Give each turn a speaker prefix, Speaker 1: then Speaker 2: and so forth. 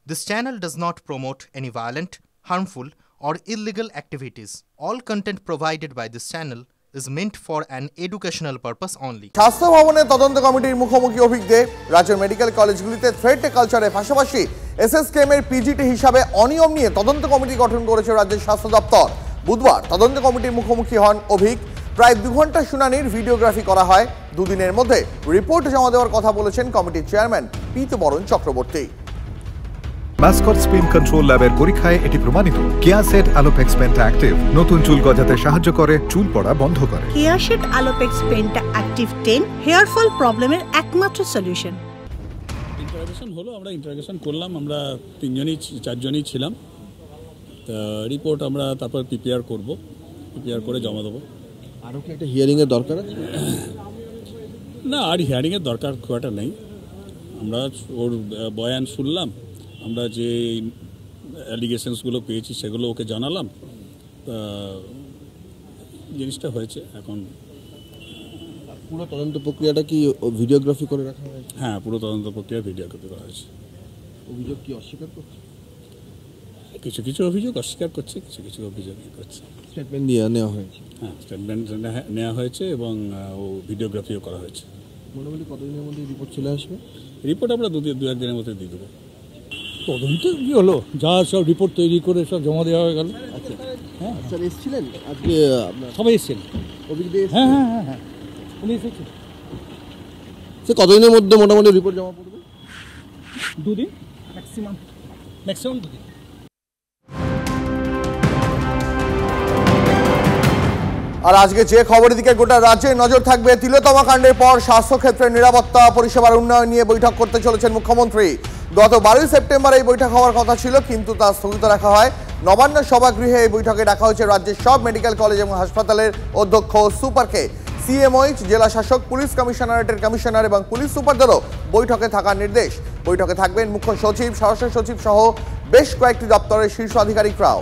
Speaker 1: This channel does not promote any violent, harmful, or illegal activities. All content provided by this channel is meant for an educational purpose only.
Speaker 2: স্বাস্থ্য ভবনে তদন্ত কমিটির মুখোমুখি অভিজ্ঞ রাজ্যের medical কলেজগুলিতে threat কালচারের পাশাপাশি এসএসকেএম এর পিজিটি হিসাবে অনিয়ম নিয়ে তদন্ত কমিটি গঠন করেছে রাজ্যের স্বাস্থ্য দপ্তর। বুধবার তদন্ত কমিটির মুখোমুখি হন অভিজ্ঞ। প্রায় 2 ঘন্টা শুনানির ভিডিওগ্রাফি করা হয়। দুদিনের মধ্যে রিপোর্ট জমা দেওয়ার কথা বলেছেন কমিটির chairman Pitabaran Chakraborty.
Speaker 3: Mascot spin control ল্যাবের পরীক্ষায় এটি প্রমাণিত। কেয়াসেট আলোপেক্স পেন্টা অ্যাক্টিভ নতুন চুল গজাতে সাহায্য করে, চুল পড়া বন্ধ করে।
Speaker 4: Keya Seth alopex penta active 10 hair fall প্রবলেমের একমাত্র সলিউশন।
Speaker 5: ইন্টারোগেশন হলো, আমরা ইন্টারোগেশন করলাম, আমরা 4জনই ছিলাম। তা রিপোর্ট আমরা তারপর প্রিপেয়ার করে জমা দেবো।
Speaker 6: আরও কি একটা হিয়ারিং এর দরকার আছে?
Speaker 5: না, আর হিয়ারিং এর দরকার খুব একটা নেই। আমরা ওর বয়ান শুনলাম, আমরা যে অ্যালিগেশনসগুলো পেয়েছি সেগুলো ওকে জানালাম। তা জিনিসটা হয়েছে। এখন
Speaker 6: পুরো তদন্ত প্রক্রিয়াটা কি ভিডিওগ্রাফি করে রাখা হয়েছে?
Speaker 5: হ্যাঁ, পুরো তদন্ত প্রক্রিয়া ভিডিওগ্রাফি করা হয়েছে।
Speaker 6: অভিযোগ কি অস্বীকার করছে?
Speaker 5: কিছু কিছু অভিযোগ অস্বীকার করছে, কিছু কিছু অভিযোগ করছে।
Speaker 6: স্টেটমেন্ট দিয়ে নেওয়া হয়েছে?
Speaker 5: হ্যাঁ, স্টেটমেন্ট নেওয়া হয়েছে এবং ও ভিডিওগ্রাফিও করা হয়েছে।
Speaker 6: মোটামুটি কতদিনের মধ্যে রিপোর্ট চলে আসবে?
Speaker 5: রিপোর্ট আমরা দু এক দিনের মধ্যে দিয়ে দেবো।
Speaker 7: তদন্ত কি হলো, যা সব রিপোর্ট তৈরি করে সব জমা দেওয়া হয়ে গেল।
Speaker 6: আচ্ছা, হ্যাঁ স্যার এসেছিলেন আজকে? আপনার
Speaker 7: সবাই এসেছেন?
Speaker 6: অভিজ্ঞ?
Speaker 7: হ্যাঁ হ্যাঁ হ্যাঁ হ্যাঁ, উনি এসেছেন।
Speaker 6: সে কতদিনের মধ্যে মোটামুটি রিপোর্ট জমা পড়বে?
Speaker 7: 2 দিন ম্যাক্সিমাম 2 দিন।
Speaker 2: আর আজকে যে খবরের দিকে গোটা রাজ্যে নজর থাকবে, তিলোত্তমা কাণ্ডের পর স্বাস্থ্যক্ষেত্রের নিরাপত্তা পরিষেবার উন্নয়ন নিয়ে বৈঠক করতে চলেছেন মুখ্যমন্ত্রী। গত 12 সেপ্টেম্বর এই বৈঠক হওয়ার কথা ছিল, কিন্তু তা স্থগিত রাখা হয়। নবান্ন সভাগৃহে এই বৈঠকে ডাকা হয়েছে রাজ্যের সব মেডিকেল কলেজ এবং হাসপাতালের অধ্যক্ষ, সুপারকে, সিএমওইচ, জেলা শাসক, পুলিশ কমিশনারেটের কমিশনার এবং পুলিশ সুপারদেরও বৈঠকে থাকার নির্দেশ। বৈঠকে থাকবেন মুখ্য সচিব, স্বরাষ্ট্র সচিব সহ বেশ কয়েকটি দপ্তরের শীর্ষ আধিকারিকরাও।